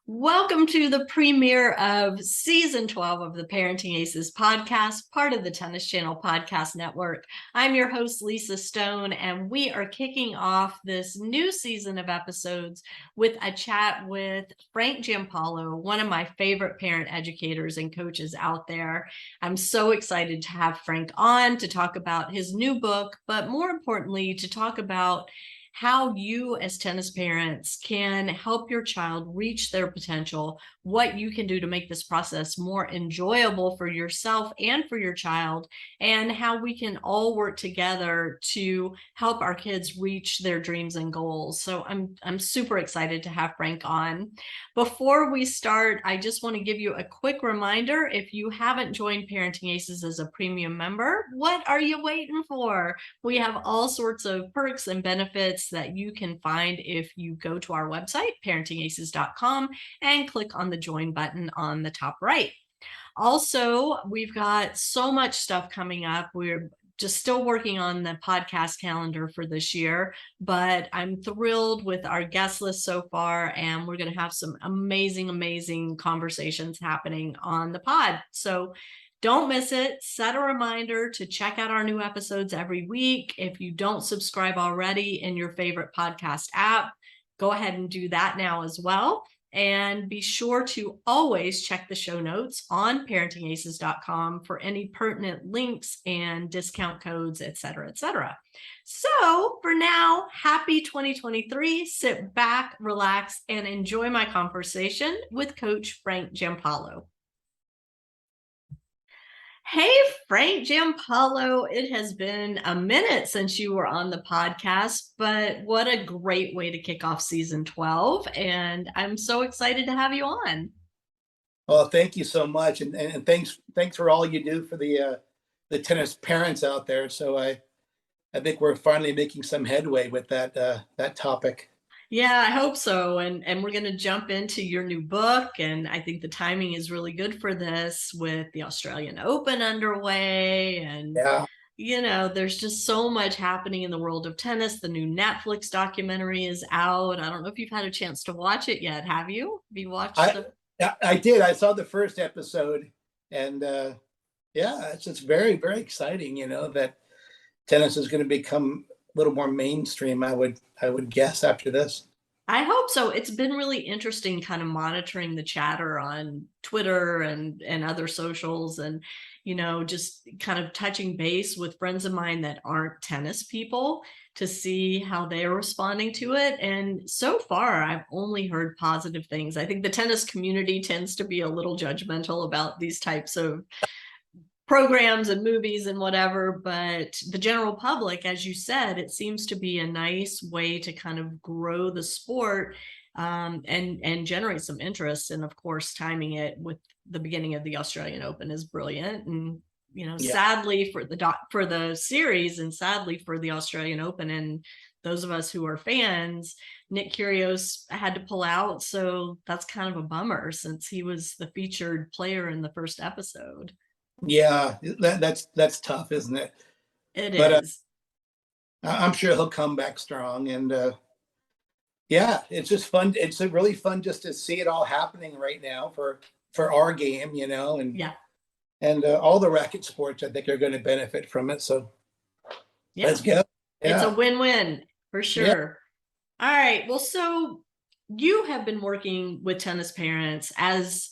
Welcome to the premiere of season 12 of the Parenting Aces podcast, part of the Tennis Channel Podcast Network. I'm your host, Lisa Stone, and we are kicking off this new season of episodes with a chat with Frank Giampaolo, one of my favorite parent educators and coaches out there. I'm so excited to have Frank on to talk about his new book, but more importantly, to talk about how you as tennis parents can help your child reach their potential, what you can do to make this process more enjoyable for yourself and for your child, and how we can all work together to help our kids reach their dreams and goals. So I'm super excited to have Frank on. Before we start, I just want to give you a quick reminder. If you haven't joined Parenting Aces as a premium member, what are you waiting for? We have all sorts of perks and benefits that you can find if you go to our website, parentingaces.com, and click on the join button on the top right. Also, we've got so much stuff coming up. We're just still working on the podcast calendar for this year, but I'm thrilled with our guest list so far, and we're going to have some amazing conversations happening on the pod. So don't miss it. Set a reminder to check out our new episodes every week. If you don't subscribe already in your favorite podcast app, go ahead and do that now as well. And be sure to always check the show notes on parentingaces.com for any pertinent links and discount codes, et cetera. So for now, happy 2023. Sit back, relax, and enjoy my conversation with Coach Frank Giampaolo. Hey, Frank Giampaolo, it has been a minute since you were on the podcast, but what a great way to kick off season 12. And I'm so excited to have you on. Well, thank you so much. And thanks for all you do for the tennis parents out there. So I think we're finally making some headway with that topic. Yeah, I hope so. And we're going to jump into your new book. And I think the timing is really good for this with the Australian Open underway. And, there's just so much happening in the world of tennis. The new Netflix documentary is out. I don't know if you've had a chance to watch it yet. Have you? Have you watched it? I did. I saw the first episode. And it's just very, very exciting, that tennis is going to become a little more mainstream, I would guess, after this. I hope so. It's been really interesting kind of monitoring the chatter on Twitter and other socials, and just kind of touching base with friends of mine that aren't tennis people to see how they're responding to it. And so far, I've only heard positive things. I think the tennis community tends to be a little judgmental about these types of programs and movies and whatever, but the general public, as you said, it seems to be a nice way to kind of grow the sport and generate some interest. And of course, timing it with the beginning of the Australian Open is brilliant. And sadly for the series, and sadly for the Australian Open, and those of us who are fans, Nick Kyrgios had to pull out. So that's kind of a bummer, since he was the featured player in the first episode. Yeah, that's tough, isn't it? It is. I'm sure he'll come back strong, and it's just fun. It's really fun just to see it all happening right now for our game, and all the racket sports, I think, are going to benefit from it. So let's go. Yeah. It's a win-win for sure. Yeah. All right. Well, so you have been working with tennis parents as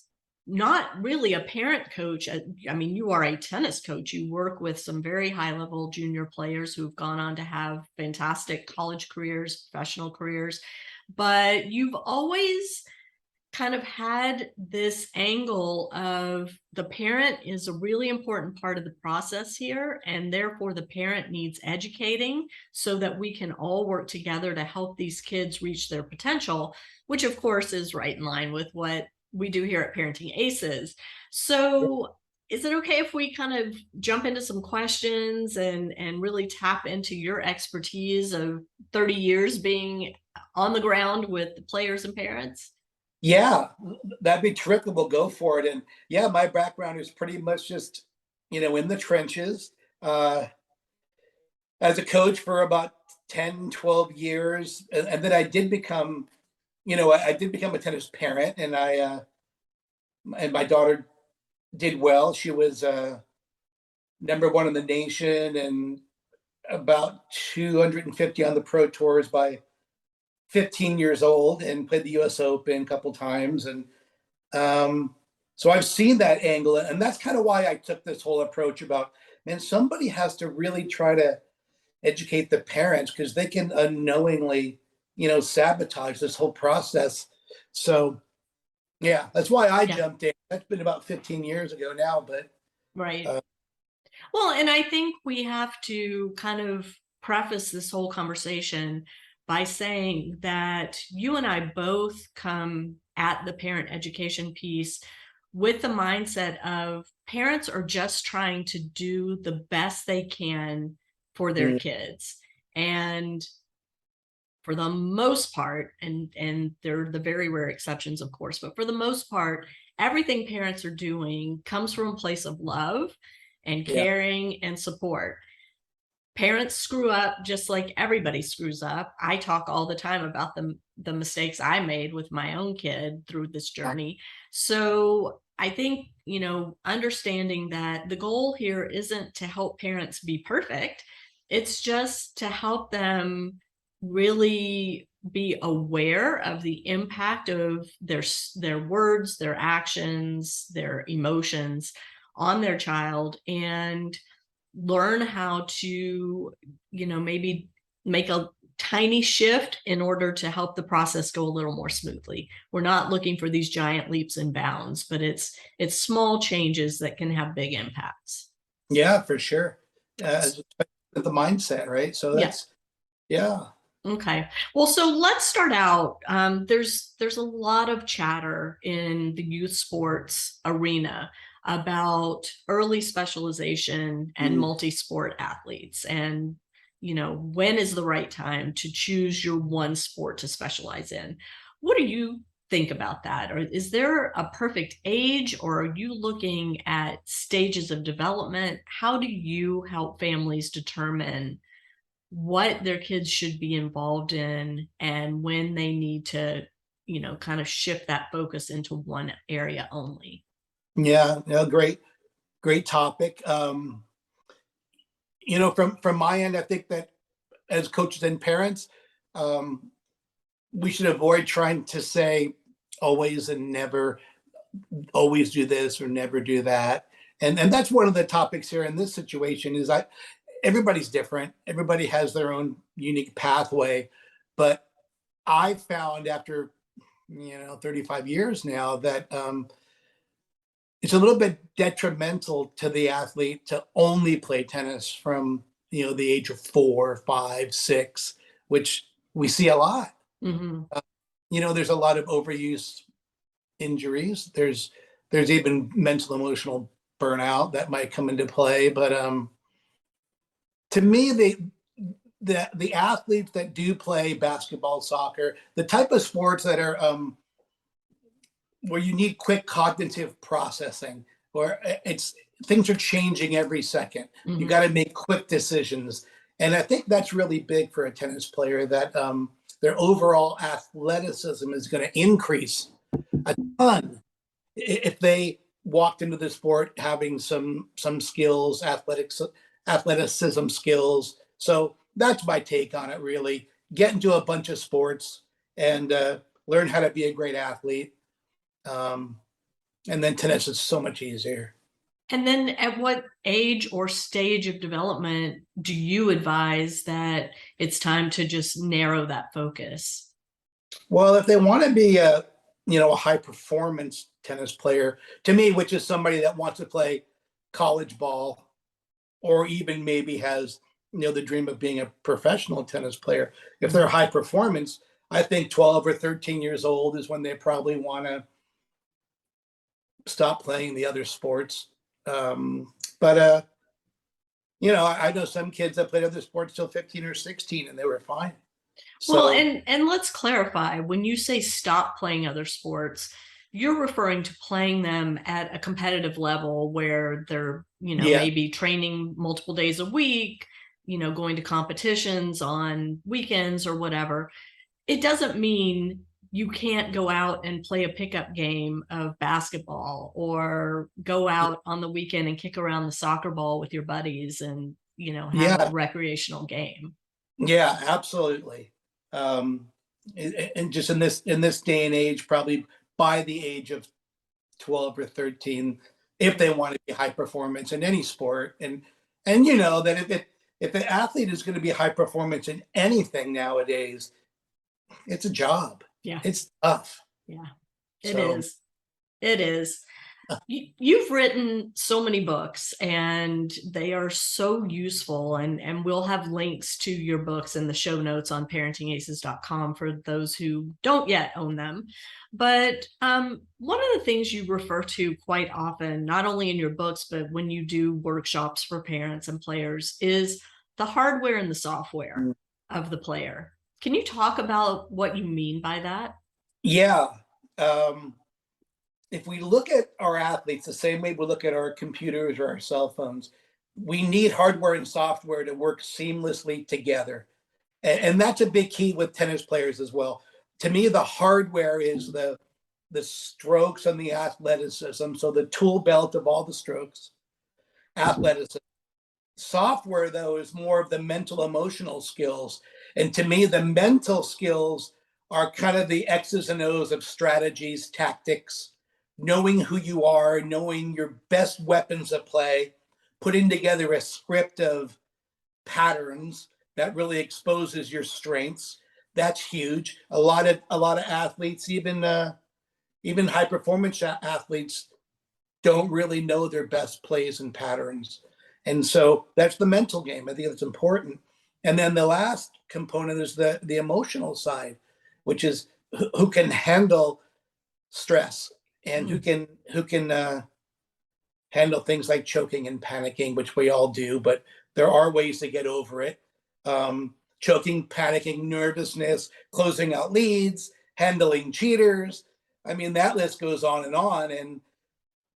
not really a parent coach. I mean, you are a tennis coach. You work with some very high-level junior players who've gone on to have fantastic college careers, professional careers, but you've always kind of had this angle of the parent is a really important part of the process here, and therefore the parent needs educating so that we can all work together to help these kids reach their potential, which of course is right in line with what we do here at Parenting Aces. So is it okay if we kind of jump into some questions and really tap into your expertise of 30 years being on the ground with the players and parents? Yeah, that'd be terrific. We'll go for it. And my background is pretty much just, in the trenches. As a coach for about 10, 12 years. And then I did become I did become a tennis parent, and and my daughter did well. She was #1 in the nation and about 250 on the pro tours by 15 years old, and played the US Open a couple times. And so I've seen that angle. And that's kind of why I took this whole approach about, man, somebody has to really try to educate the parents, because they can unknowingly, sabotage this whole process. So yeah, that's why I jumped in. That's been about 15 years ago now, but right. Well, and I think we have to kind of preface this whole conversation by saying that you and I both come at the parent education piece with the mindset of parents are just trying to do the best they can for their kids. And for the most part, and there are the very rare exceptions, of course, but for the most part, everything parents are doing comes from a place of love and caring and support. Parents screw up just like everybody screws up. I talk all the time about the mistakes I made with my own kid through this journey. So I think, understanding that the goal here isn't to help parents be perfect. It's just to help them really be aware of the impact of their words, their actions, their emotions on their child, and learn how to, maybe make a tiny shift in order to help the process go a little more smoothly. We're not looking for these giant leaps and bounds, but it's small changes that can have big impacts. Yeah, for sure. The mindset, right? So that's, yeah. Okay. Well, so let's start out. There's a lot of chatter in the youth sports arena about early specialization and multi-sport athletes, and when is the right time to choose your one sport to specialize in. What do you think about that? Or is there a perfect age, or are you looking at stages of development? How do you help families determine what their kids should be involved in and when they need to, kind of shift that focus into one area only? Yeah, great topic. From my end, I think that as coaches and parents, we should avoid trying to say always and never, always do this or never do that. And that's one of the topics here in this situation is everybody's different. Everybody has their own unique pathway. But I found after, 35 years now that it's a little bit detrimental to the athlete to only play tennis from, the age of 4, 5, 6, which we see a lot. There's a lot of overuse injuries. There's even mental, emotional burnout that might come into play. But to me, the athletes that do play basketball, soccer, the type of sports that are where you need quick cognitive processing, where things are changing every second. You got to make quick decisions. And I think that's really big for a tennis player, that their overall athleticism is going to increase a ton if they walked into the sport having some skills, athleticism skills. So that's my take on it, really. Get into a bunch of sports and learn how to be a great athlete. And then tennis is so much easier. And then at what age or stage of development do you advise that it's time to just narrow that focus? Well, if they want to be a high performance tennis player, to me, which is somebody that wants to play college ball, or even maybe has, the dream of being a professional tennis player, if they're high performance, I think 12 or 13 years old is when they probably want to stop playing the other sports. But I know some kids that played other sports till 15 or 16 and they were fine. Well, and let's clarify, when you say stop playing other sports, you're referring to playing them at a competitive level where they're, maybe training multiple days a week, going to competitions on weekends or whatever. It doesn't mean you can't go out and play a pickup game of basketball or go out on the weekend and kick around the soccer ball with your buddies and, have a recreational game. Yeah, absolutely. And just in this day and age, probably by the age of 12 or 13, if they want to be high performance in any sport, and that if an athlete is going to be high performance in anything nowadays, it's a job. Yeah, it's tough. Yeah, it is. It is. You've written so many books and they are so useful, and we'll have links to your books in the show notes on parentingaces.com for those who don't yet own them. But one of the things you refer to quite often, not only in your books, but when you do workshops for parents and players, is the hardware and the software of the player. Can you talk about what you mean by that? Yeah. If we look at our athletes the same way we look at our computers or our cell phones, we need hardware and software to work seamlessly together. And that's a big key with tennis players as well. To me, the hardware is the strokes and the athleticism. So the tool belt of all the strokes, athleticism. Software, though, is more of the mental, emotional skills. And to me, the mental skills are kind of the X's and O's of strategies, tactics, knowing who you are, knowing your best weapons of play, putting together a script of patterns that really exposes your strengths. That's huge. A lot of athletes, even high performance athletes, don't really know their best plays and patterns. And so that's the mental game. I think that's important. And then the last component is the emotional side, which is who can handle stress and who can handle things like choking and panicking, which we all do, but there are ways to get over it. Choking, panicking, nervousness, closing out leads, handling cheaters. I mean, that list goes on. And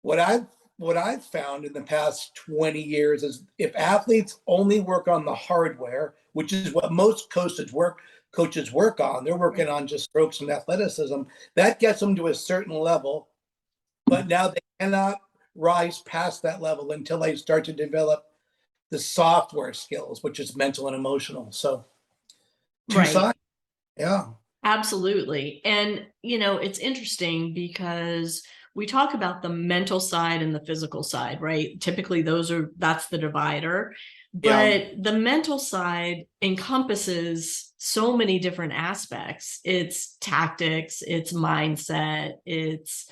what I've found in the past 20 years is if athletes only work on the hardware, which is what most coaches work on, they're working on just strokes and athleticism, that gets them to a certain level. But now they cannot rise past that level until they start to develop the software skills, which is mental and emotional. So two sides. Yeah. Absolutely. And, it's interesting because we talk about the mental side and the physical side, right? Typically that's the divider. But the mental side encompasses so many different aspects. It's tactics, it's mindset, it's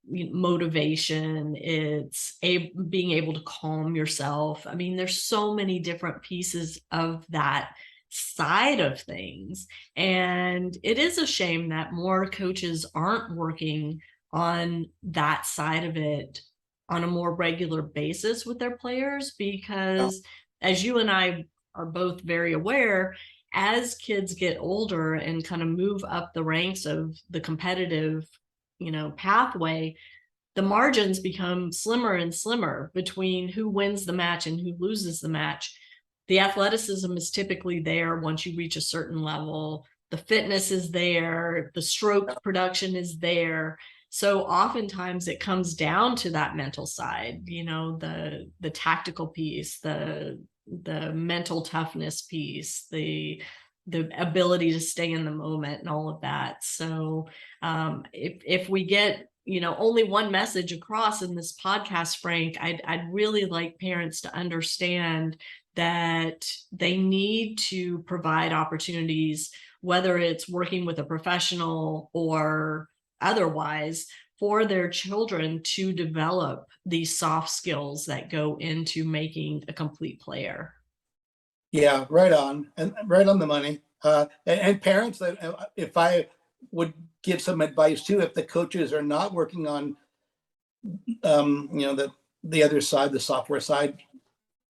motivation, it's being able to calm yourself. I mean, there's so many different pieces of that side of things. And it is a shame that more coaches aren't working on that side of it on a more regular basis with their players, because as you and I are both very aware, as kids get older and kind of move up the ranks of the competitive pathway, the margins become slimmer and slimmer between who wins the match and who loses the match. The athleticism is typically there once you reach a certain level. The fitness is there. The stroke production is there. So oftentimes it comes down to that mental side, the tactical piece, the mental toughness piece, the ability to stay in the moment and all of that. So if we get only one message across in this podcast, Frank, I'd really like parents to understand that they need to provide opportunities, whether it's working with a professional or otherwise, for their children to develop these soft skills that go into making a complete player. Yeah, right on, and right on the money. And parents, if I would give some advice too, if the coaches are not working on, the other side, the software side,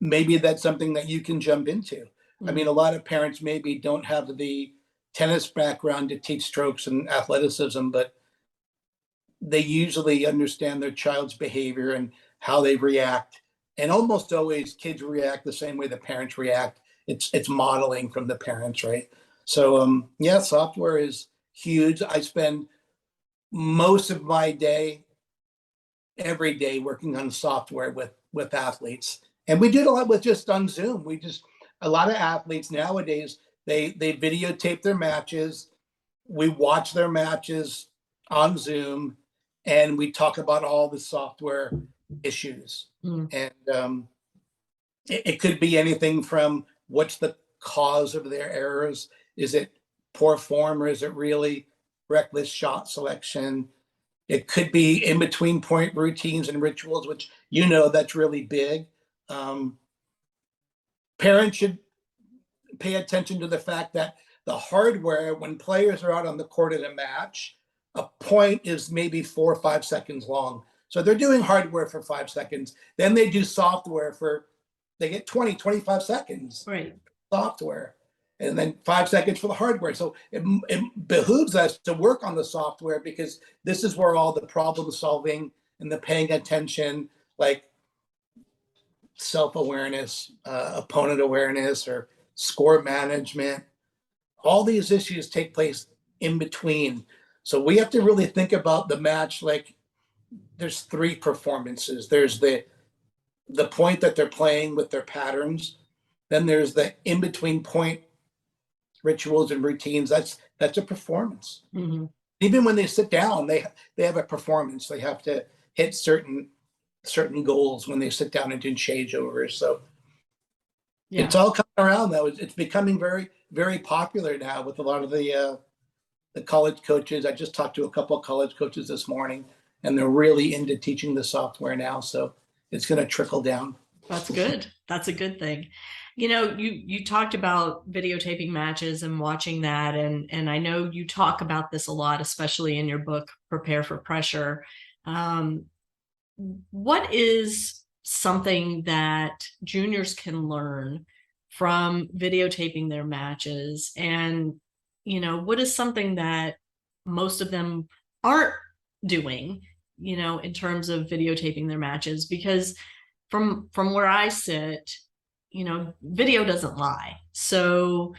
maybe that's something that you can jump into. Mm-hmm. I mean, a lot of parents maybe don't have the tennis background to teach strokes and athleticism, but they usually understand their child's behavior and how they react. And almost always kids react the same way the parents react. It's modeling from the parents, right? So software is huge. I spend most of my day, every day, working on software with athletes. And we did a lot with just on Zoom. A lot of athletes nowadays, they videotape their matches. We watch their matches on Zoom, and we talk about all the software issues. And it could be anything from what's the cause of their errors. Is it poor form, or is it really reckless shot selection? It could be in between point routines and rituals, which that's really big. Parents should pay attention to the fact that the hardware, when players are out on the court in a match, a point is maybe 4 or 5 seconds long. So they're doing hardware for 5 seconds. Then they do software they get 20, 25 seconds. Right. Software. And then 5 seconds for the hardware. So it behooves us to work on the software, because this is where all the problem solving and the paying attention, like self-awareness, opponent awareness, or score management, all these issues take place in between. So we have to really think about the match like there's 3 performances. There's the point that they're playing with their patterns. Then there's the in-between point rituals and routines. That's a performance. Mm-hmm. Even when they sit down, they have a performance. They have to hit certain goals when they sit down and do changeovers. So it's all coming around, though. It's becoming very, very popular now with a lot of the college coaches. I just talked to a couple of college coaches this morning, and they're really into teaching the software now. So it's going to trickle down. That's good. That's a good thing. You talked about videotaping matches and watching that. And I know you talk about this a lot, especially in your book, Prepare for Pressure. What is something that juniors can learn from videotaping their matches? And, what is something that most of them aren't doing, in terms of videotaping their matches? Because from where I sit, video doesn't lie. So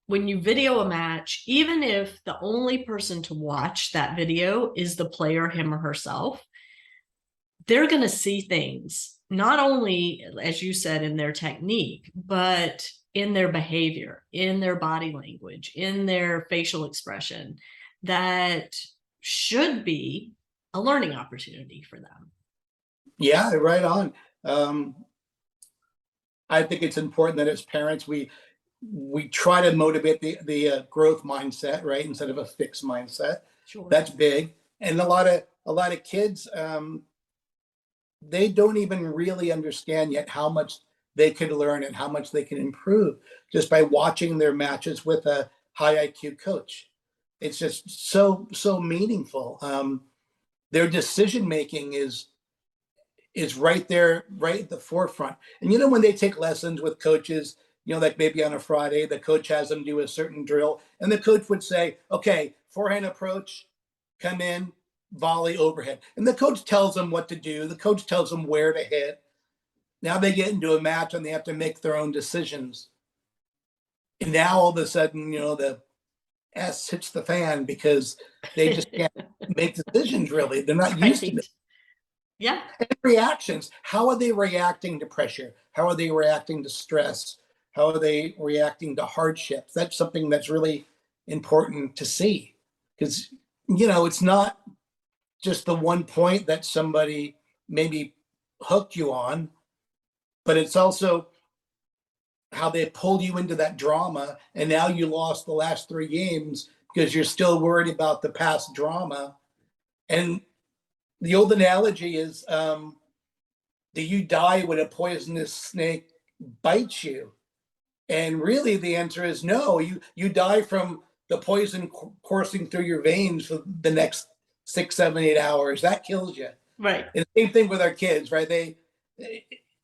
when you video a match, even if the only person to watch that video is the player, him or herself, they're going to see things, not only, as you said, in their technique, but in their behavior, in their body language, in their facial expression, that should be a learning opportunity for them. Yeah, right on. I think it's important that as parents, we try to motivate the growth mindset, right, instead of a fixed mindset. Sure. That's big. And a lot of kids, they don't even really understand yet how much they could learn and how much they can improve just by watching their matches with a high IQ coach. It's just so meaningful. Their decision making is right there, right at the forefront. And when they take lessons with coaches, like maybe on a Friday, the coach has them do a certain drill, and the coach would say, okay, forehand approach, come in, volley, overhead. And the coach tells them what to do. The coach tells them where to hit. Now they get into a match and they have to make their own decisions. And now all of a sudden, the S hits the fan because they just can't make decisions, really. They're not used to it. Yeah. And reactions. How are they reacting to pressure? How are they reacting to stress? How are they reacting to hardships? That's something that's really important to see, because, it's not just the one point that somebody maybe hooked you on, but it's also how they pulled you into that drama. And now you lost the last 3 games because you're still worried about the past drama. And the old analogy is, do you die when a poisonous snake bites you? And really the answer is no. You die from the poison coursing through your veins for the next 6, 7, 8 hours. That kills you. Right. And the same thing with our kids, right?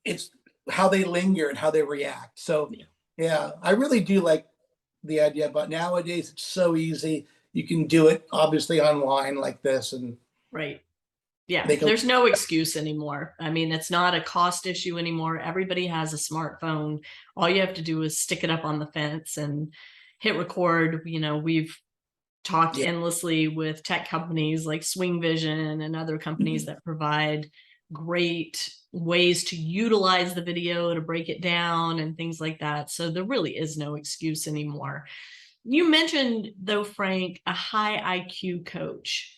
It's how they linger and how they react. So yeah, I really do like the idea about nowadays. It's so easy. You can do it obviously online like this, and right. Yeah, there's no excuse anymore. I mean, it's not a cost issue anymore. Everybody has a smartphone. All you have to do is stick it up on the fence and hit record. We've talked endlessly with tech companies like Swing Vision and other companies that provide great ways to utilize the video to break it down and things like that. So there really is no excuse anymore. You mentioned, though, Frank, a high IQ coach.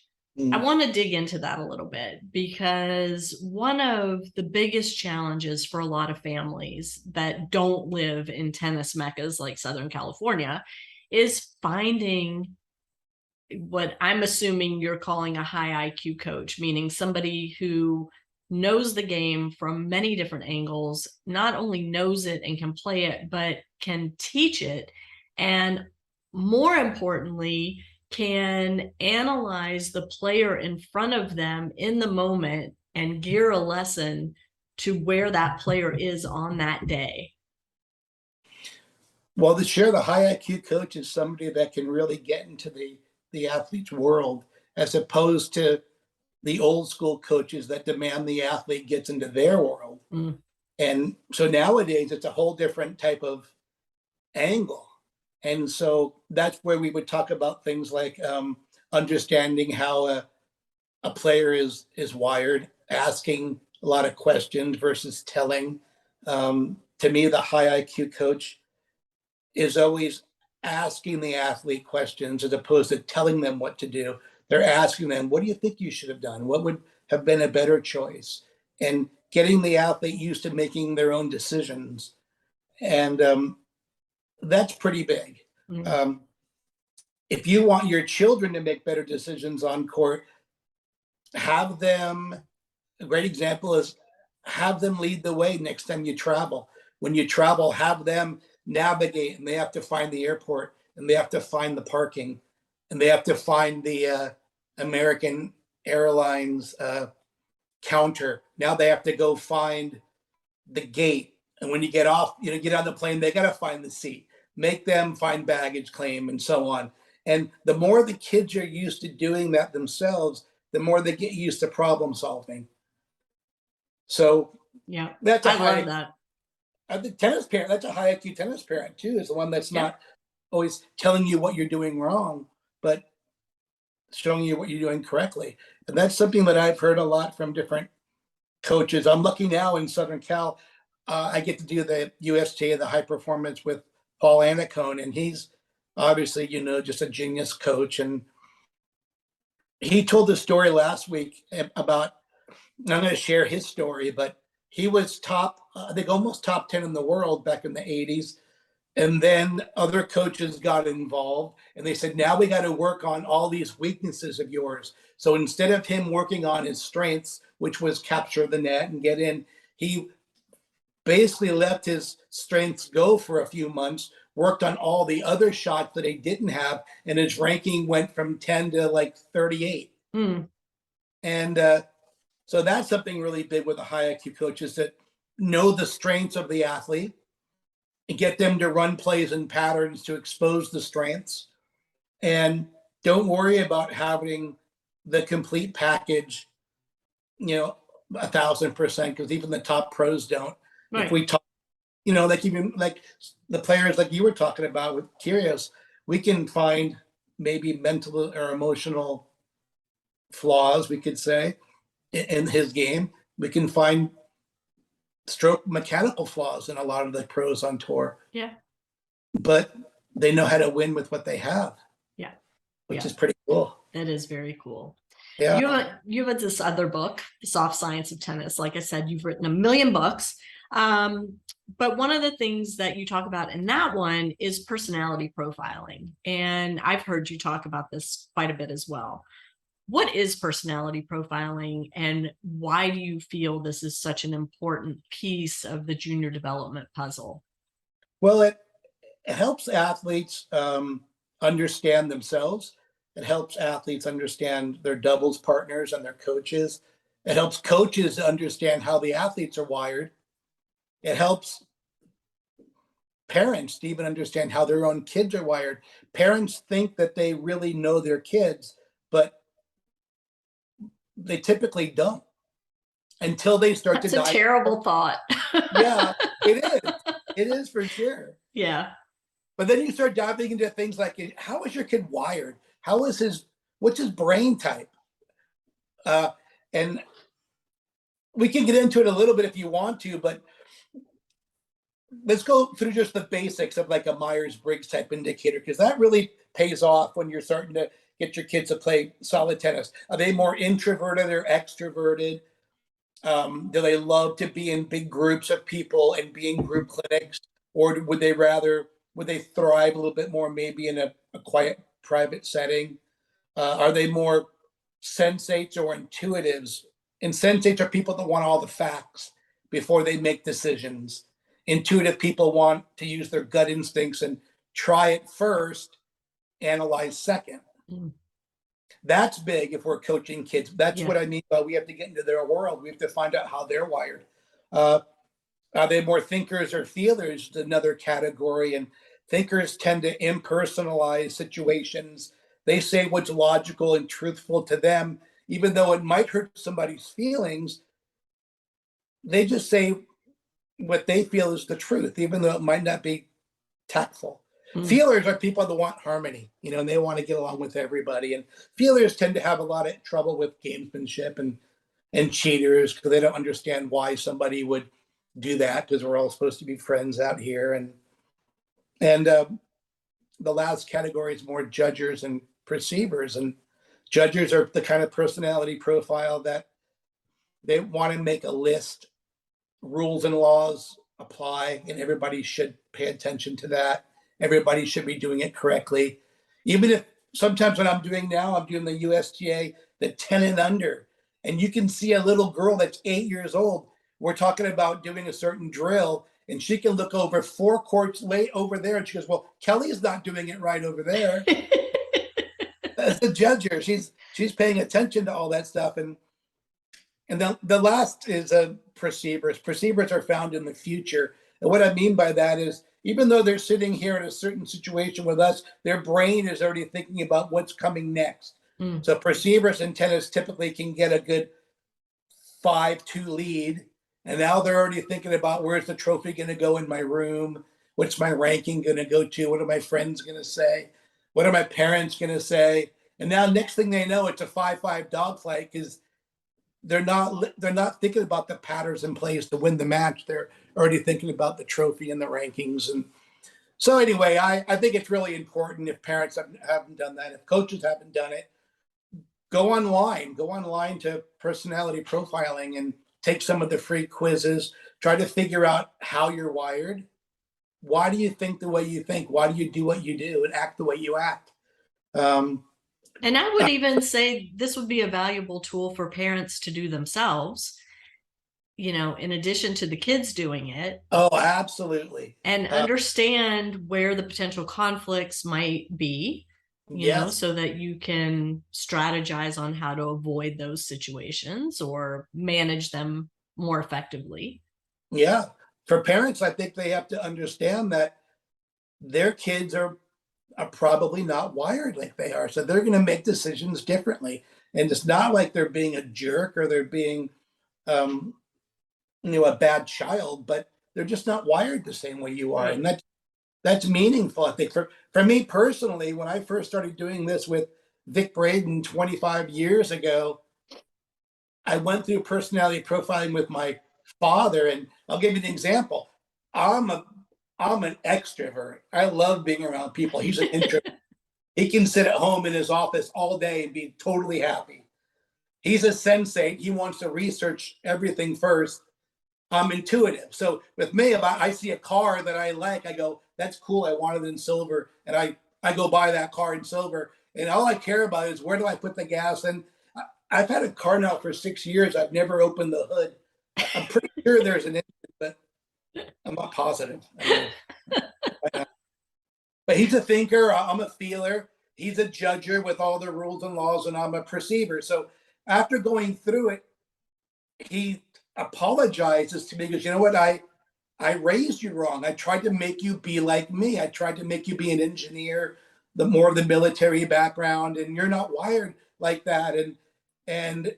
I want to dig into that a little bit, because one of the biggest challenges for a lot of families that don't live in tennis meccas like Southern California is finding what I'm assuming you're calling a high IQ coach, meaning somebody who knows the game from many different angles, not only knows it and can play it, but can teach it. And more importantly, can analyze the player in front of them in the moment and gear a lesson to where that player is on that day. Well, the high IQ coach is somebody that can really get into the athlete's world, as opposed to the old school coaches that demand the athlete gets into their world. And so nowadays it's a whole different type of angle. And so that's where we would talk about things like understanding how a player is wired, asking a lot of questions versus telling. To me, the high IQ coach is always asking the athlete questions as opposed to telling them what to do. They're asking them, what do you think you should have done? What would have been a better choice? And getting the athlete used to making their own decisions. And that's pretty big. If you want your children to make better decisions on court, have them, a great example is have them lead the way next time you travel. When you travel, have them navigate, and they have to find the airport, and they have to find the parking, and they have to find the American Airlines counter. Now they have to go find the gate. And when you get off, get on the plane, they got to find the seat, make them find baggage claim, and so on. And the more the kids are used to doing that themselves, the more they get used to problem solving. So yeah, that's I love that. The tennis parent, that's a high IQ tennis parent too, is the one that's not always telling you what you're doing wrong, but showing you what you're doing correctly. And that's something that I've heard a lot from different coaches. I'm lucky now in Southern Cal, I get to do the USTA, the high performance, with Paul Anacone, and he's obviously, just a genius coach. And he told the story last week about, I'm going to share his story, but he was top, I think almost top 10 in the world back in the 80s. And then other coaches got involved and they said, now we got to work on all these weaknesses of yours. So instead of him working on his strengths, which was capture the net and get in, he basically let his strengths go for a few months, worked on all the other shots that he didn't have, and his ranking went from 10 to like 38. And so that's something really big with the high IQ coaches, that know the strengths of the athlete and get them to run plays and patterns to expose the strengths. And don't worry about having the complete package, 1,000%, because even the top pros don't. Right. If we talk, even like the players like you were talking about with Kyrgios, we can find maybe mental or emotional flaws, we could say, in his game. We can find stroke mechanical flaws in a lot of the pros on tour. Yeah. But they know how to win with what they have. Yeah. Which is pretty cool. That is very cool. Yeah. You have this other book, The Soft Science of Tennis. Like I said, you've written 1 million books. But one of the things that you talk about in that one is personality profiling. And I've heard you talk about this quite a bit as well. What is personality profiling, and why do you feel this is such an important piece of the junior development puzzle? Well, it helps athletes understand themselves. It helps athletes understand their doubles partners and their coaches. It helps coaches understand how the athletes are wired. It helps parents to even understand how their own kids are wired. Parents think that they really know their kids, but they typically don't until they start to die. That's a terrible thought. Yeah, it is. It is for sure. Yeah. But then you start diving into things like, how is your kid wired? what's his brain type? And we can get into it a little bit if you want to, but let's go through just the basics of like a Myers-Briggs type indicator, because that really pays off when you're starting to get your kids to play solid tennis. Are they more introverted or extroverted? Do they love to be in big groups of people and be in group clinics? Or would they thrive a little bit more maybe in a quiet, private setting? Are they more sensates or intuitives? And sensates are people that want all the facts before they make decisions. Intuitive people want to use their gut instincts and try it first, analyze second. That's big if we're coaching kids. That's what I mean by we have to get into their world. We have to find out how they're wired. Are they more thinkers or feelers? Another category. And thinkers tend to impersonalize situations. They say what's logical and truthful to them, even though it might hurt somebody's feelings. They just say what they feel is the truth, even though it might not be tactful. Feelers are people that want harmony, and they want to get along with everybody. And feelers tend to have a lot of trouble with gamesmanship and cheaters, because they don't understand why somebody would do that, because we're all supposed to be friends out here. And the last category is more judgers and perceivers. And judgers are the kind of personality profile that they want to make a list. Rules and laws apply, and everybody should pay attention to that. Everybody should be doing it correctly. Even if sometimes what I'm doing the USTA, the 10 and under, and you can see a little girl that's 8 years old. We're talking about doing a certain drill, and she can look over 4 courts way over there, and she goes, well, Kelly's not doing it right over there. As a judger, she's paying attention to all that stuff. And the last is perceivers. Perceivers are found in the future. And what I mean by that is, even though they're sitting here in a certain situation with us, their brain is already thinking about what's coming next. So perceivers in tennis typically can get a good 5-2 lead. And now they're already thinking about, where's the trophy going to go in my room? What's my ranking going to go to? What are my friends going to say? What are my parents going to say? And now next thing they know, it's a 5-5 dogfight, because they're not thinking about the patterns in place to win the match. They're already thinking about the trophy and the rankings. And so anyway, I think it's really important, if parents haven't done that, if coaches haven't done it, go online to personality profiling and take some of the free quizzes. Try to figure out how you're wired. Why do you think the way you think? Why do you do what you do and act the way you act? And I would even say this would be a valuable tool for parents to do themselves, in addition to the kids doing it. Oh, absolutely. And understand where the potential conflicts might be, so that you can strategize on how to avoid those situations or manage them more effectively. Yeah. For parents, I think they have to understand that their kids are probably not wired like they are. So they're going to make decisions differently. And it's not like they're being a jerk or they're being, a bad child, but they're just not wired the same way you are. Right. And that's meaningful, I think. For me personally, when I first started doing this with Vic Braden 25 years ago, I went through personality profiling with my father. And I'll give you an example. I'm an extrovert. I love being around people. He's an introvert. He can sit at home in his office all day and be totally happy. He's a sensate. He wants to research everything first. I'm intuitive. So with me, if I see a car that I like, I go, that's cool. I want it in silver. And I go buy that car in silver. And all I care about is, where do I put the gas? And I've had a car now for 6 years. I've never opened the hood. I'm pretty sure there's an engine, but I'm not positive. But he's a thinker. I'm a feeler. He's a judger with all the rules and laws, and I'm a perceiver. So after going through it, he apologizes to me, because, you know what, I raised you wrong. I tried to make you be like me. I tried to make you be an engineer, the more of the military background, and you're not wired like that. And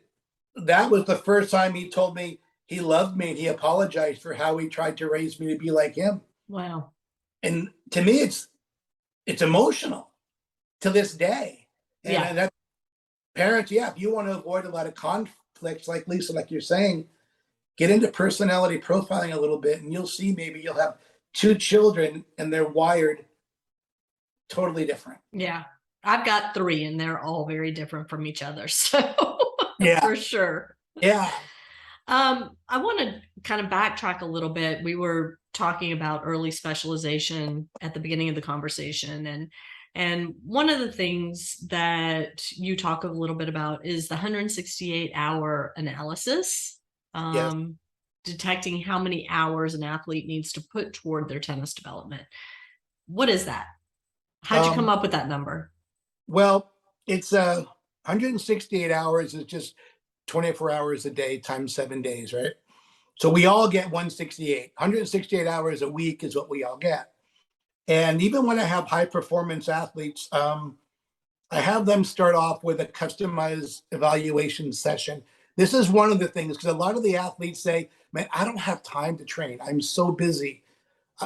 that was the first time he told me he loved me, and he apologized for how he tried to raise me to be like him. Wow. And to me, it's emotional to this day. And that parents, if you want to avoid a lot of conflicts, like Lisa, like you're saying, get into personality profiling a little bit, and you'll see maybe you'll have 2 children and they're wired totally different. Yeah. I've got 3 and they're all very different from each other. So for sure. Yeah. I want to kind of backtrack a little bit. We were talking about early specialization at the beginning of the conversation, and one of the things that you talk a little bit about is the 168-hour analysis, detecting how many hours an athlete needs to put toward their tennis development. What is that? How'd you come up with that number? Well, it's 168 hours is just 24 hours a day times 7 days, right? So we all get 168. 168 hours a week is what we all get. And even when I have high performance athletes, I have them start off with a customized evaluation session. This is one of the things, because a lot of the athletes say, man, I don't have time to train. I'm so busy.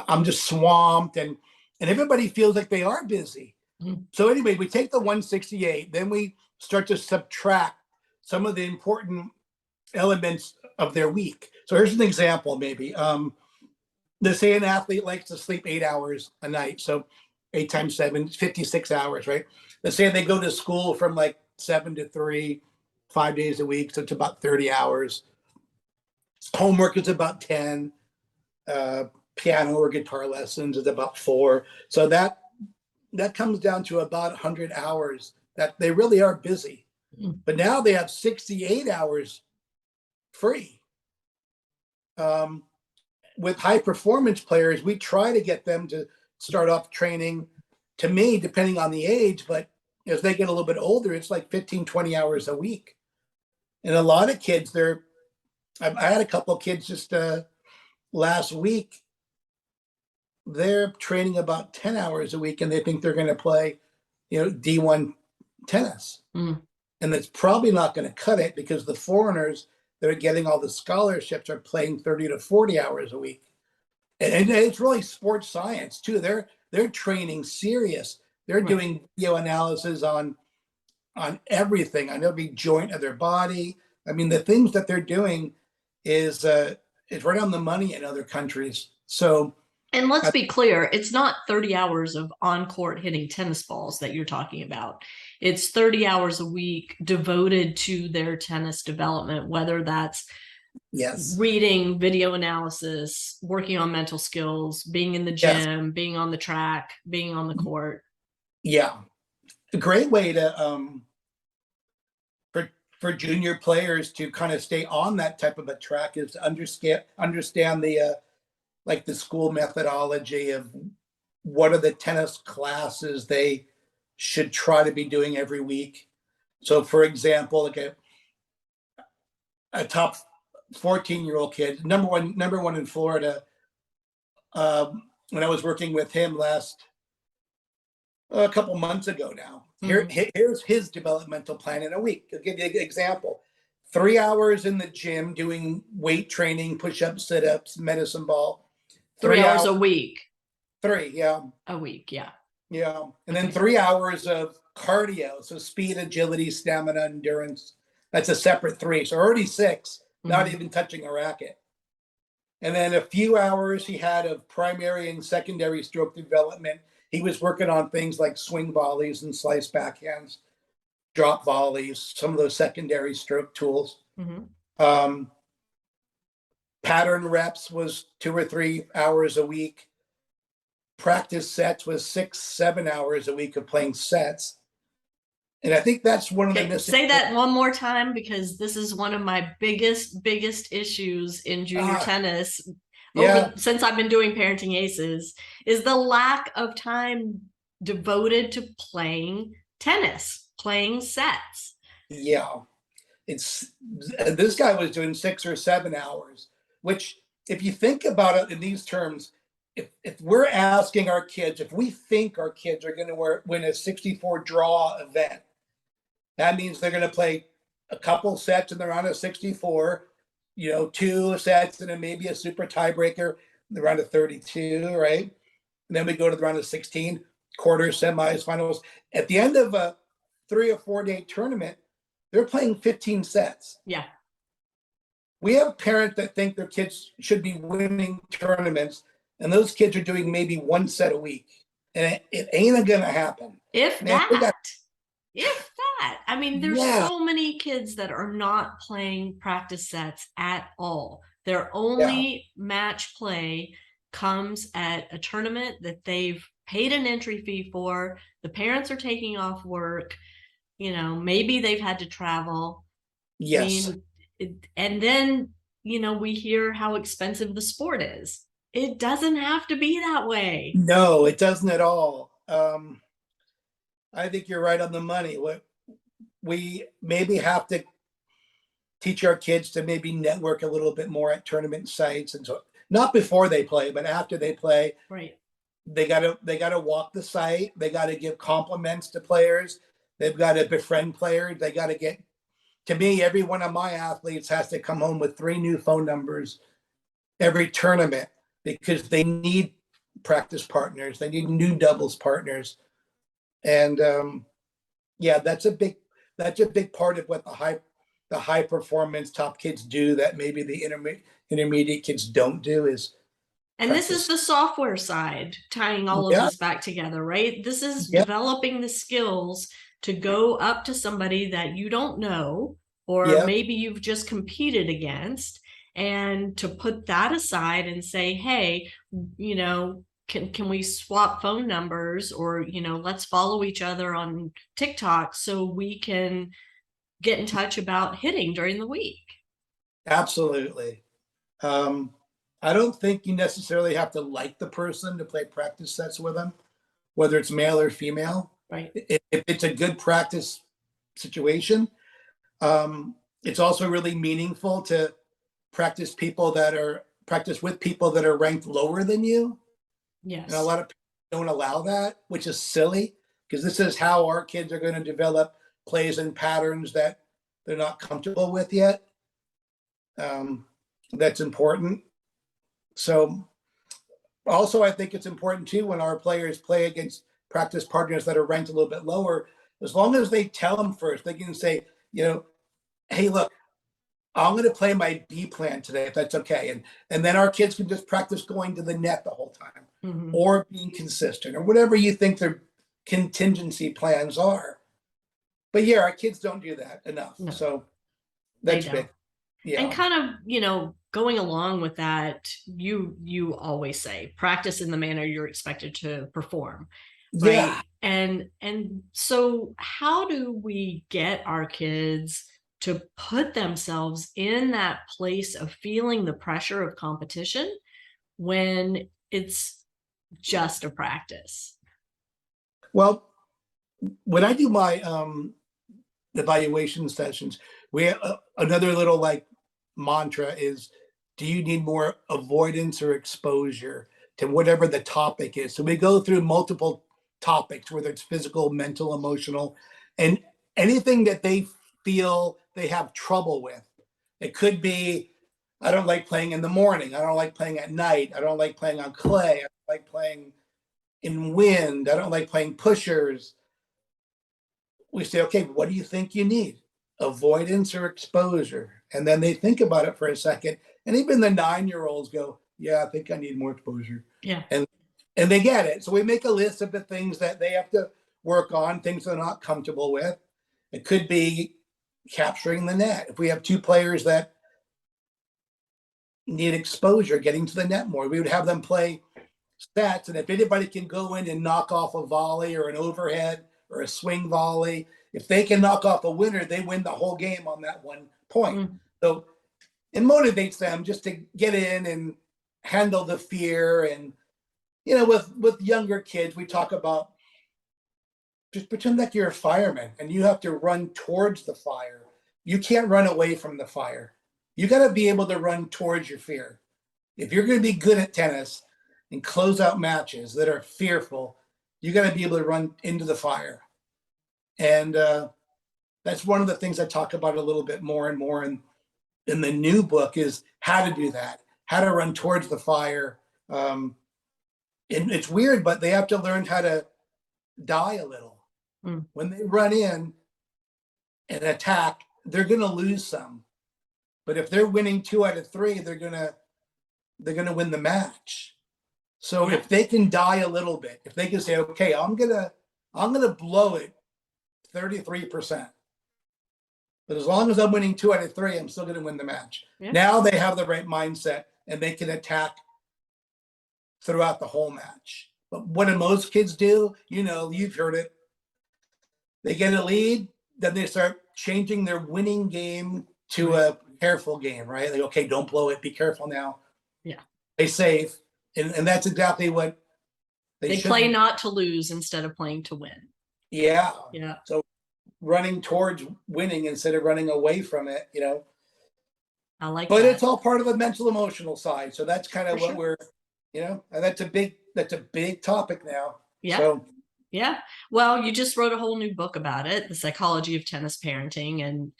I'm just swamped. And everybody feels like they are busy. Mm-hmm. So anyway, we take the 168, then we start to subtract some of the important elements of their week. So here's an example, maybe. Let's say an athlete likes to sleep 8 hours a night. So 8 times 7, 56 hours, right? Let's say they go to school from like 7 to 3, 5 days a week. So it's about 30 hours. Homework is about 10. Piano or guitar lessons is about 4. So that comes down to about 100 hours that they really are busy. But now they have 68 hours free. With high performance players, we try to get them to start off training, to me, depending on the age, but as they get a little bit older, it's like 15, 20 hours a week. And a lot of kids, I had a couple of kids just last week, they're training about 10 hours a week and they think they're going to play, D1 tennis. And that's probably not going to cut it, because the foreigners that are getting all the scholarships are playing 30 to 40 hours a week. And it's really sports science too. They're training serious. They're doing video analysis on everything, on every joint of their body. I mean, the things that they're doing is right on the money in other countries. So, and let's be clear, it's not 30 hours of on-court hitting tennis balls that you're talking about. It's 30 hours a week devoted to their tennis development, whether that's reading, video analysis, working on mental skills, being in the gym, being on the track, being on the court. Yeah. A great way to for junior players to kind of stay on that type of a track is to understand the like the school methodology of what are the tennis classes they should try to be doing every week. So for example, like a top 14-year-old kid, number one in Florida, when I was working with him a couple months ago now, here's his developmental plan in a week. I'll give you an example. 3 hours in the gym doing weight training, push-ups, sit-ups, medicine ball. 3 hours a week. 3, yeah. A week, yeah. Yeah. And then 3 hours of cardio. So speed, agility, stamina, endurance. That's a separate 3. So already 6, not even touching a racket. And then a few hours he had of primary and secondary stroke development. He was working on things like swing volleys and slice backhands, drop volleys, some of those secondary stroke tools. Pattern reps was 2 or 3 hours a week. Practice sets was 6-7 hours a week of playing sets. And I think that's one of the missing. Say that one more time, because this is one of my biggest issues in junior tennis since I've been doing Parenting Aces, is the lack of time devoted to playing tennis, playing sets. Yeah. This guy was doing 6 or 7 hours, which if you think about it in these terms, if we're asking our kids, if we think our kids are going to win a 64 draw event, that means they're going to play a couple sets and they're on a 64, 2 sets and then maybe a super tiebreaker, the round of 32, right? And then we go to the round of 16, quarters, semis, finals. At the end of 3 or 4 day tournament, they're playing 15 sets. Yeah. We have parents that think their kids should be winning tournaments, and those kids are doing maybe 1 set a week. And it ain't going to happen. If Man, that. If that. I mean, there's Yeah. so many kids that are not playing practice sets at all. Their only match play comes at a tournament that they've paid an entry fee for. The parents are taking off work. You know, maybe they've had to travel. Yes. I mean, and then, you know, we hear how expensive the sport is. It doesn't have to be that way. No, it doesn't at all. I think you're right on the money. What we maybe have to teach our kids to maybe network a little bit more at tournament sites, and so not before they play, but after they play. Right. They gotta walk the site. They gotta give compliments to players. They've got to befriend players. They got to get. To me, every one of my athletes has to come home with 3 new phone numbers every tournament, because they need practice partners. They need new doubles partners. And that's a big part of what the high performance top kids do that maybe the intermediate kids don't do is. And practice. This is the software side, tying all of this back together, right? This is developing the skills to go up to somebody that you don't know, or maybe you've just competed against, and to put that aside and say, hey, you know, can we swap phone numbers, or, you know, let's follow each other on TikTok so we can get in touch about hitting during the week. Absolutely. I don't think you necessarily have to like the person to play practice sets with them, whether it's male or female. Right. If it's a good practice situation, it's also really meaningful to practice with people that are ranked lower than you. Yes. And a lot of people don't allow that, which is silly, because this is how our kids are going to develop plays and patterns that they're not comfortable with yet. That's important. So also, I think it's important too, when our players play against practice partners that are ranked a little bit lower, as long as they tell them first, they can say, you know, hey, look, I'm going to play my B plan today, if that's okay. And then our kids can just practice going to the net the whole time, or being consistent, or whatever you think their contingency plans are. But yeah, our kids don't do that enough. No. So that's big. Yeah. And kind of, you know, going along with that, you always say practice in the manner you're expected to perform. Right. Yeah. And so how do we get our kids to put themselves in that place of feeling the pressure of competition when it's just a practice? Well, when I do my evaluation sessions, we another little like mantra is, do you need more avoidance or exposure to whatever the topic is? So we go through multiple topics, whether it's physical, mental, emotional, and anything that they feel they have trouble with. It could be, I don't like playing in the morning. I don't like playing at night. I don't like playing on clay. I don't like playing in wind. I don't like playing pushers. We say, okay, what do you think you need? Avoidance or exposure? And then they think about it for a second. And even the 9-year-olds go, yeah, I think I need more exposure. Yeah. And they get it. So we make a list of the things that they have to work on, things they're not comfortable with. It could be capturing the net. If we have 2 players that need exposure, getting to the net more, we would have them play sets. And if anybody can go in and knock off a volley or an overhead or a swing volley, if they can knock off a winner, they win the whole game on that one point. So it motivates them just to get in and handle the fear. And, you know, with younger kids, we talk about just pretend like you're a fireman and you have to run towards the fire. You can't run away from the fire. You got to be able to run towards your fear. If you're going to be good at tennis and close out matches that are fearful, you got to be able to run into the fire. And that's one of the things I talk about a little bit more and more in the new book, is how to do that, how to run towards the fire. And it's weird, but they have to learn how to die a little. When they run in, and attack, they're going to lose some. But if they're winning 2 out of 3, they're going to win the match. So if they can die a little bit, if they can say, okay, I'm going to blow it 33%. But as long as I'm winning 2 out of 3, I'm still going to win the match. Yeah. Now they have the right mindset and they can attack throughout the whole match. But what do most kids do? You know, you've heard it. They get a lead, then they start changing their winning game to a careful game, right? Like, okay, don't blow it. Be careful now. Yeah. Play safe. And that's exactly what they play not to lose instead of playing to win. Yeah. Yeah. So running towards winning instead of running away from it, you know. I like but that. It's all part of the mental emotional side. So that's kind of what we're, you know, and that's a big topic now. Yeah. So yeah. Well, you just wrote a whole new book about it, The Psychology of Tennis Parenting. And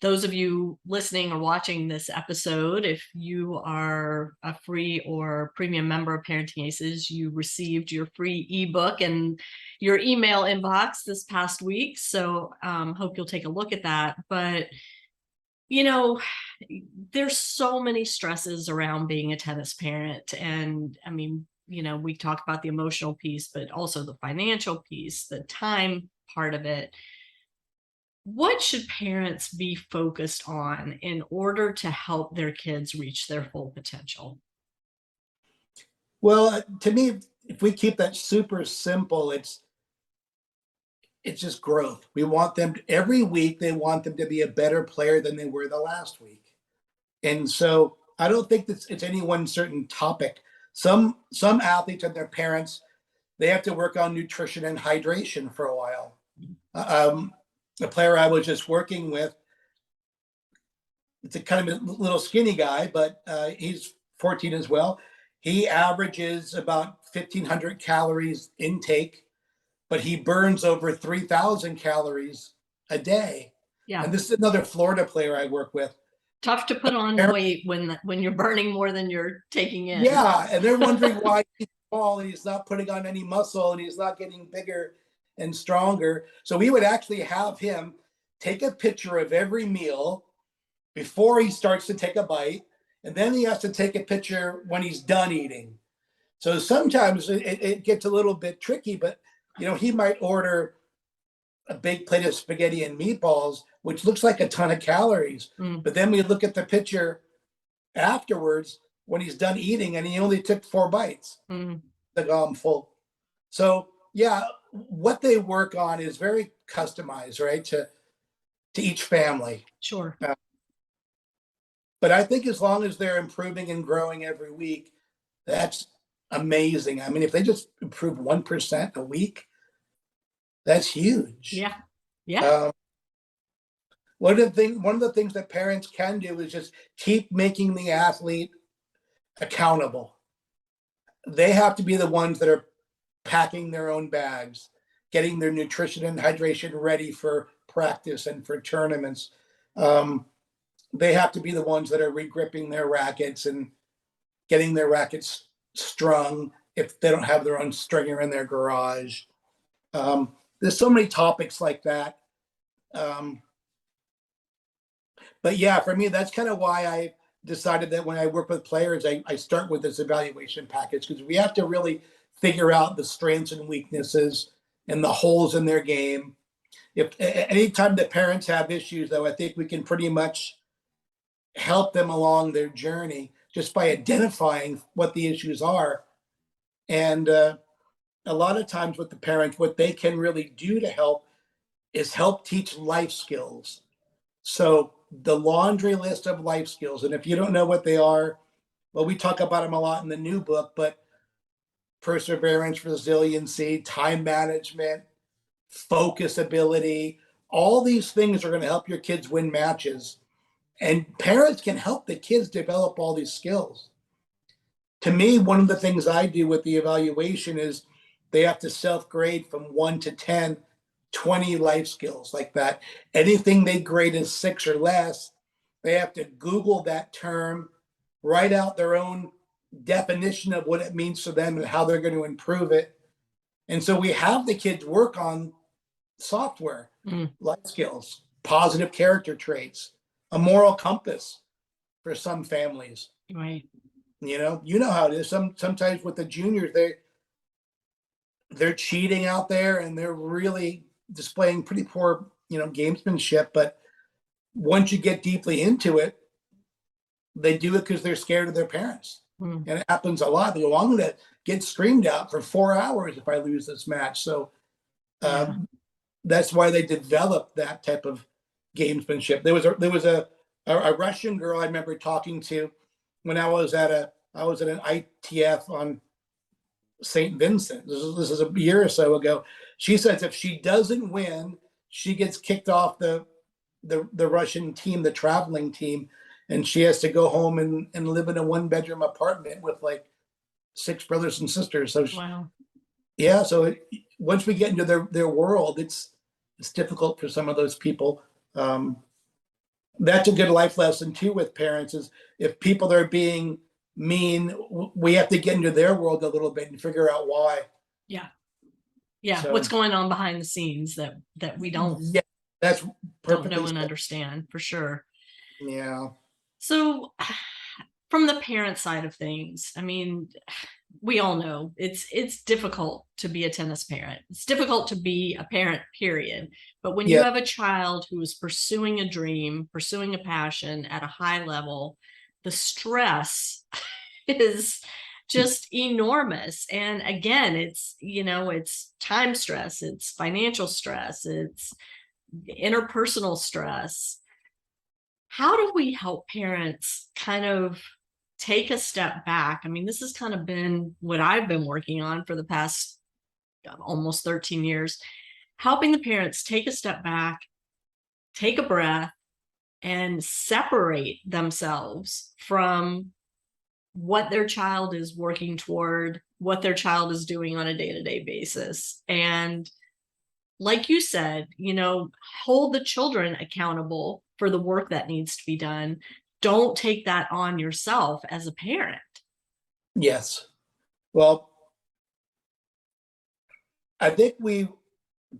those of you listening or watching this episode, if you are a free or premium member of Parenting Aces, you received your free ebook in your email inbox this past week. So hope you'll take a look at that. But, you know, there's so many stresses around being a tennis parent. And I mean, you know, we talk about the emotional piece, but also the financial piece, the time part of it. What should parents be focused on in order to help their kids reach their full potential? Well, to me, if we keep that super simple, it's just growth. We want them every week. They want them to be a better player than they were the last week. And so I don't think that it's any one certain topic. Some athletes and their parents, they have to work on nutrition and hydration for a while. The player I was just working with, it's a kind of a little skinny guy, but he's 14 as well. He averages about 1,500 calories intake, but he burns over 3,000 calories a day. Yeah. And this is another Florida player I work with. Tough to put on weight when you're burning more than you're taking in. Yeah, and they're wondering why he's small and he's not putting on any muscle and he's not getting bigger and stronger. So we would actually have him take a picture of every meal before he starts to take a bite, and then he has to take a picture when he's done eating. So sometimes it gets a little bit tricky, but you know, he might order a big plate of spaghetti and meatballs, which looks like a ton of calories. But then we look at the picture afterwards when he's done eating and he only took 4 bites. Like, oh, I'm full. So yeah, what they work on is very customized, right, to each family. Sure. But I think as long as they're improving and growing every week, that's amazing. I mean, if they just improve 1% a week, that's huge. Yeah. Yeah. One of the things that parents can do is just keep making the athlete accountable. They have to be the ones that are packing their own bags, getting their nutrition and hydration ready for practice and for tournaments. They have to be the ones that are regripping their rackets and getting their rackets strung if they don't have their own stringer in their garage. There's so many topics like that. But yeah, for me, that's kind of why I decided that when I work with players, I start with this evaluation package, because we have to really figure out the strengths and weaknesses and the holes in their game. If anytime the parents have issues, though, I think we can pretty much help them along their journey just by identifying what the issues are. And a lot of times with the parents, what they can really do to help is help teach life skills. So the laundry list of life skills, and if you don't know what they are, well, we talk about them a lot in the new book, but perseverance, resiliency, time management, focus ability, all these things are going to help your kids win matches. And parents can help the kids develop all these skills. To me, one of the things I do with the evaluation is they have to self-grade from 1 to 10, 20 life skills like that. Anything they grade as 6 or less, they have to Google that term, write out their own definition of what it means to them and how they're going to improve it. And so we have the kids work on software, life skills. positive character traits, a moral compass for some families. Right. You know how it is. Sometimes with the juniors, they're cheating out there and they're really displaying pretty poor, gamesmanship. But once you get deeply into it, they do it because they're scared of their parents. And it happens a lot. They go, I'm going to get screamed out for 4 hours if I lose this match. So that's why they developed that type of gamesmanship. There was a Russian girl I remember talking to when I was at an ITF on St. Vincent. This is a year or so ago. She says if she doesn't win, she gets kicked off the Russian team, the traveling team, and she has to go home and live in a 1-bedroom apartment with like 6 brothers and sisters. So wow. Yeah, so once we get into their world, it's difficult for some of those people. That's a good life lesson too with parents is if people are being mean, we have to get into their world a little bit and figure out why. Yeah. So, what's going on behind the scenes that we don't that's don't know and understand for sure. Yeah. So from the parent side of things, I mean, we all know it's difficult to be a tennis parent. It's difficult to be a parent, period. But when you have a child who is pursuing a dream, pursuing a passion at a high level, the stress is just enormous. And again, it's time stress, it's financial stress, it's interpersonal stress. How do we help parents kind of take a step back? I mean, this has kind of been what I've been working on for the past almost 13 years, helping the parents take a step back, take a breath, and separate themselves from what their child is working toward, what their child is doing on a day-to-day basis. And like you said, hold the children accountable for the work that needs to be done. Don't take that on yourself as a parent. Yes. Well, I think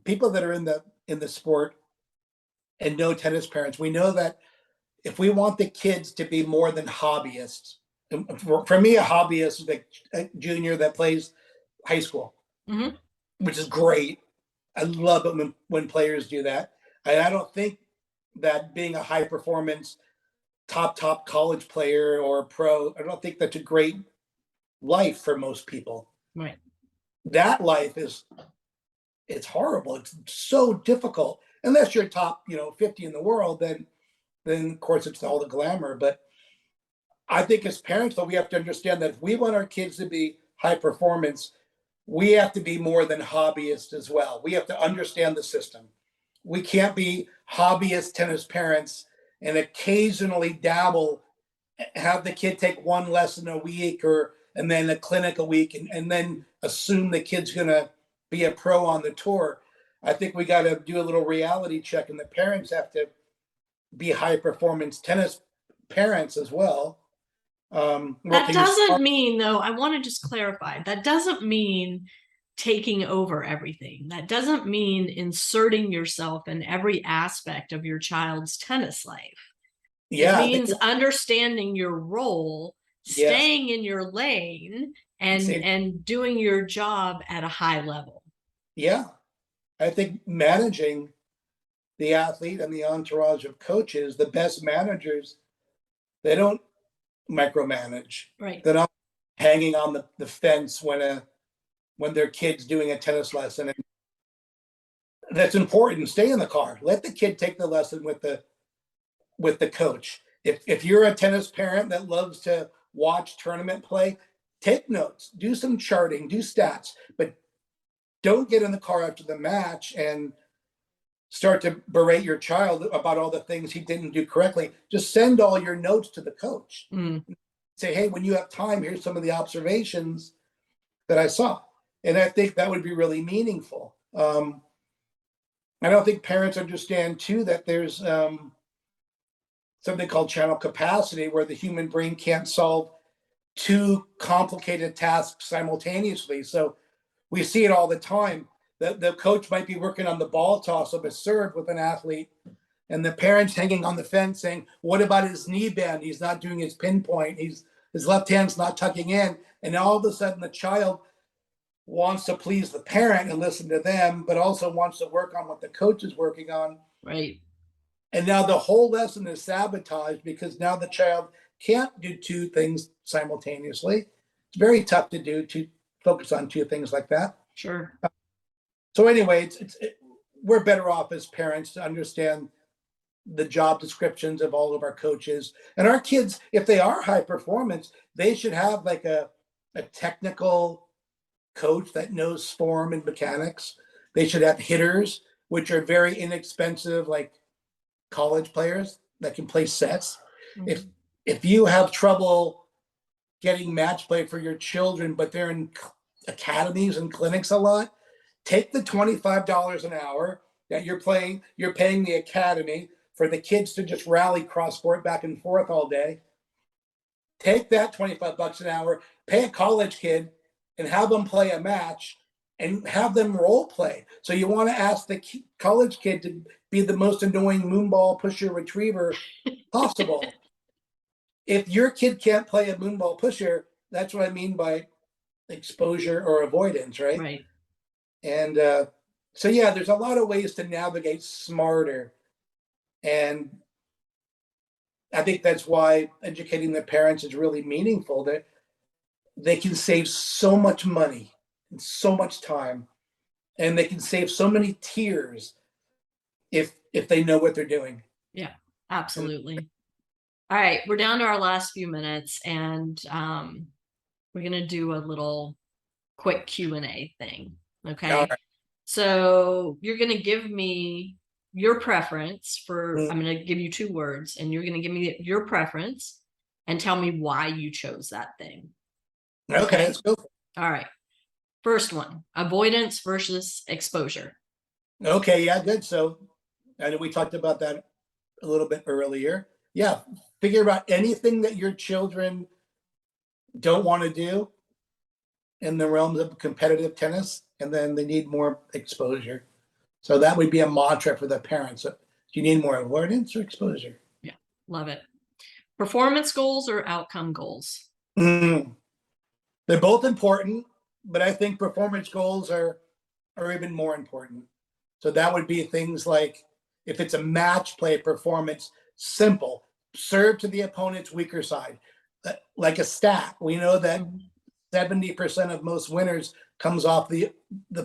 people that are in the sport and know tennis parents, we know that if we want the kids to be more than hobbyists, for me, a hobbyist is like a junior that plays high school, which is great. I love it when players do that. I don't think that being a high performance top college player or pro, I don't think that's a great life for most people. Right. That life it's horrible. It's so difficult. Unless you're top, 50 in the world, then of course it's all the glamour. But I think as parents, though, we have to understand that if we want our kids to be high performance, we have to be more than hobbyists as well. We have to understand the system. We can't be hobbyist tennis parents and occasionally dabble, have the kid take 1 lesson a week and then a clinic a week and then assume the kid's going to be a pro on the tour. I think we got to do a little reality check, and the parents have to be high performance tennis parents as well. That doesn't mean, though, I want to just clarify, that doesn't mean taking over everything. That doesn't mean inserting yourself in every aspect of your child's tennis life. It means understanding your role, staying in your lane, and doing your job at a high level. Yeah. I think managing the athlete and the entourage of coaches, the best managers, they don't micromanage. Right. They're not hanging on the fence when their kid's doing a tennis lesson. And that's important. Stay in the car. Let the kid take the lesson with the coach. If you're a tennis parent that loves to watch tournament play, take notes, do some charting, do stats, but don't get in the car after the match and start to berate your child about all the things he didn't do correctly. Just send all your notes to the coach. Say, hey, when you have time, here's some of the observations that I saw. And I think that would be really meaningful. I don't think parents understand too that there's something called channel capacity, where the human brain can't solve 2 complicated tasks simultaneously. So we see it all the time. The coach might be working on the ball toss of a serve with an athlete, and the parents hanging on the fence saying, what about his knee bend? He's not doing his pinpoint. His left hand's not tucking in. And all of a sudden the child wants to please the parent and listen to them, but also wants to work on what the coach is working on. Right. And now the whole lesson is sabotaged because now the child can't do two things simultaneously. It's very tough to do, to focus on two things like that. Sure. So anyway, we're better off as parents to understand the job descriptions of all of our coaches. And our kids, if they are high performance, they should have like a technical coach that knows form and mechanics. They should have hitters, which are very inexpensive, like college players that can play sets. Mm-hmm. If you have trouble getting match play for your children, but they're in academies and clinics a lot, take the $25 an hour that you're paying the academy for the kids to just rally cross court back and forth all day. Take that $25 an hour, pay a college kid, and have them play a match and have them role play. So you want to ask the college kid to be the most annoying moonball pusher retriever possible. If your kid can't play a moonball pusher, that's what I mean by exposure or avoidance, right? Right. And so, yeah, there's a lot of ways to navigate smarter. And I think that's why educating the parents is really meaningful, that they can save so much money and so much time, and they can save so many tears if they know what they're doing. Yeah, absolutely. All right, we're down to our last few minutes, and we're going to do a little quick Q&A thing. Okay. All right. So you're going to give me your preference for, I'm going to give you 2 words, and you're going to give me your preference and tell me why you chose that thing. Okay, let's go. All right. First one, avoidance versus exposure. Okay, yeah, good. So I know we talked about that a little bit earlier. Yeah, figure out anything that your children don't want to do in the realms of competitive tennis, and then they need more exposure. So that would be a mantra for the parents. Do you need more avoidance or exposure? Yeah, love it. Performance goals or outcome goals? They're both important, but I think performance goals are even more important. So that would be things like, if it's a match play performance, simple, serve to the opponent's weaker side. Like a stack, we know that 70% of most winners comes off the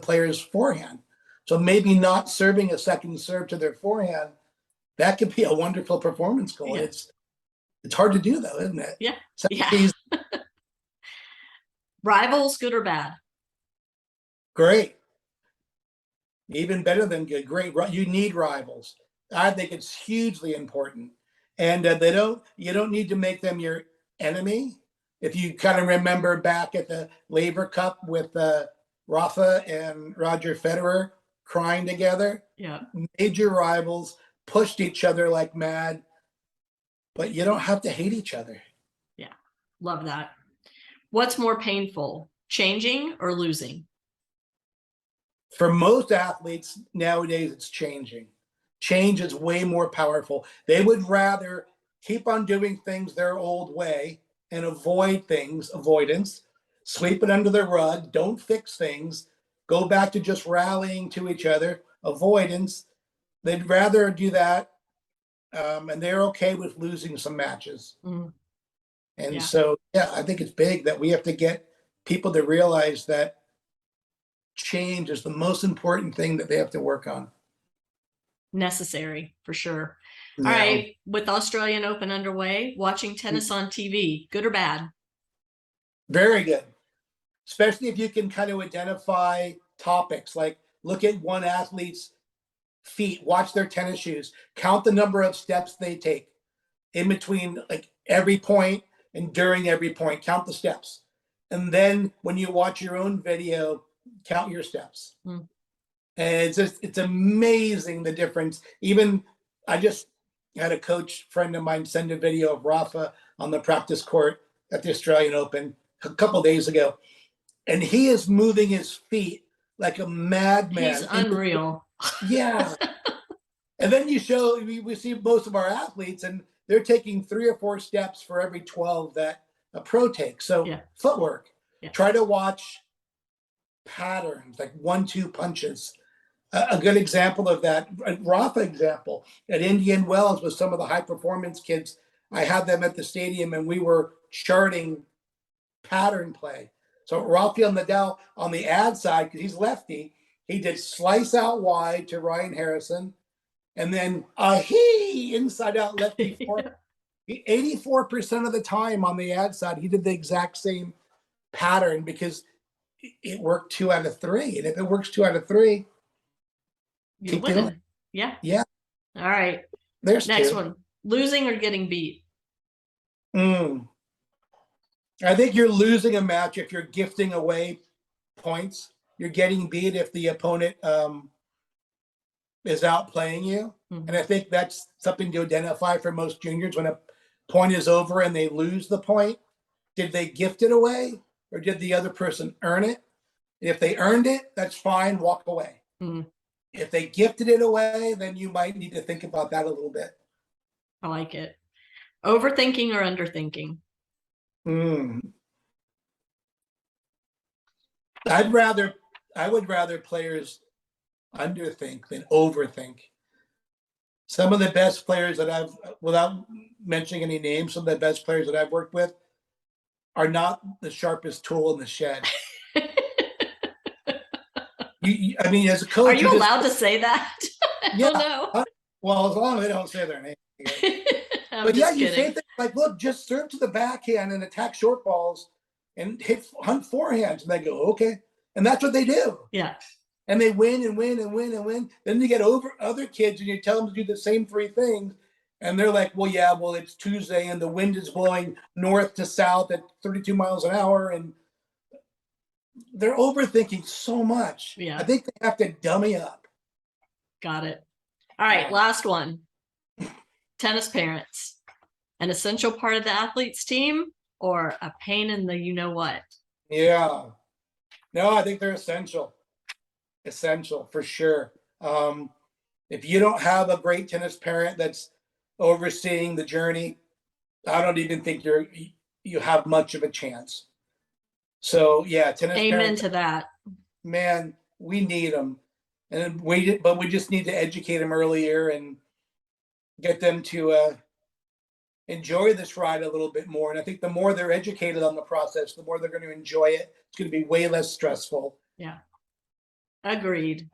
player's forehand. So maybe not serving a second serve to their forehand, that could be a wonderful performance goal. Yeah. It's hard to do though, isn't it? Yeah. Yeah. Rivals, good or bad? Great. Even better than good. Great. You need rivals. I think it's hugely important. And you don't need to make them your enemy. If you kind of remember back at the Laver Cup with Rafa and Roger Federer crying together. Yeah. Major rivals, pushed each other like mad, but you don't have to hate each other. Yeah. Love that. What's more painful, changing or losing? For most athletes nowadays, it's changing. Change is way more powerful. They would rather keep on doing things their old way and avoidance, sweep it under the rug, don't fix things, go back to just rallying to each other, avoidance. They'd rather do that, and they're okay with losing some matches. And so, yeah, I think it's big that we have to get people to realize that change is the most important thing that they have to work on. Necessary, for sure. Yeah. All right, with Australian Open underway, watching tennis on TV, good or bad? Very good. Especially if you can kind of identify topics, like look at one athlete's feet, watch their tennis shoes, count the number of steps they take in between like every point and during every point, count the steps. And then when you watch your own video, count your steps. And it's amazing the difference. Even I just had a coach friend of mine send a video of Rafa on the practice court at the Australian Open a couple of days ago. And he is moving his feet like a madman. He's unreal. Yeah. And then we see most of our athletes, and they're taking 3 or 4 steps for every 12 that a pro takes. So footwork, try to watch patterns, like 1-2 punches. A good example of that, a Rafa example at Indian Wells with some of the high performance kids. I had them at the stadium and we were charting pattern play. So Rafael Nadal on the ad side, because he's lefty, he did slice out wide to Ryan Harrison, and then inside out lefty forward. 84% of the time on the ad side, he did the exact same pattern because it worked 2 out of 3. And if it works 2 out of 3, you're winning. Yeah. Yeah. All right. There's next 2. one. Losing or getting beat? I think you're losing a match if you're gifting away points. You're getting beat if the opponent is outplaying you. Mm-hmm. And I think that's something to identify for most juniors. When a point is over and they lose the point, did they gift it away or did the other person earn it? If they earned it, that's fine, walk away. Mm-hmm. If they gifted it away, then you might need to think about that a little bit. I like it. Overthinking or underthinking? I would rather players underthink than overthink. Some of the best players that without mentioning any names, some of the best players that I've worked with are not the sharpest tool in the shed. I mean, as a coach, are you allowed to say that? I don't know. Well, as long as they don't say their name. But yeah, you say things like, look, just serve to the backhand and attack short balls and hunt forehands. And they go, okay. And that's what they do. Yeah. And they win and win and win and win. Then you get over other kids and you tell them to do the same 3 things. And they're like, well, it's Tuesday and the wind is blowing north to south at 32 miles an hour. And they're overthinking so much. Yeah. I think they have to dummy up. Got it. All right. Last one. Tennis parents. An essential part of the athlete's team or a pain in the you-know-what? Yeah. No, I think they're essential. Essential for sure. If you don't have a great tennis parent that's overseeing the journey, I don't even think you have much of a chance. So yeah, tennis Amen parents, to that. Man, we need them, but we just need to educate them earlier and get them to enjoy this ride a little bit more. And I think the more they're educated on the process, the more they're going to enjoy it. It's going to be way less stressful. Yeah. Agreed.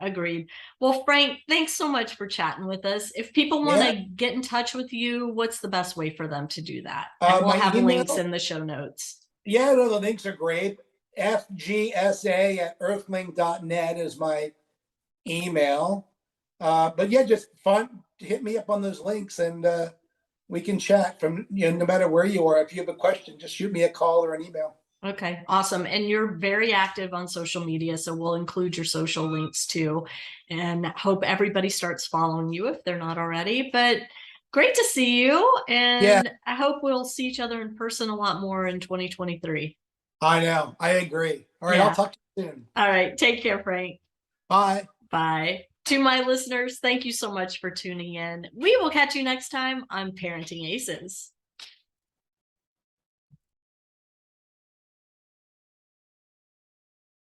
Well, Frank, thanks so much for chatting with us. If people want to get in touch with you, what's the best way for them to do that? And we'll have links in the show notes. Yeah, no, the links are great. fgsa@earthling.net is my email. But yeah, just hit me up on those links and we can chat from, no matter where you are. If you have a question, just shoot me a call or an email. Okay, awesome. And you're very active on social media, so we'll include your social links too. And hope everybody starts following you if they're not already. But great to see you. And I hope we'll see each other in person a lot more in 2023. I know. I agree. All right, I'll talk to you soon. All right, take care, Frank. Bye. Bye. To my listeners, thank you so much for tuning in. We will catch you next time on Parenting Aces.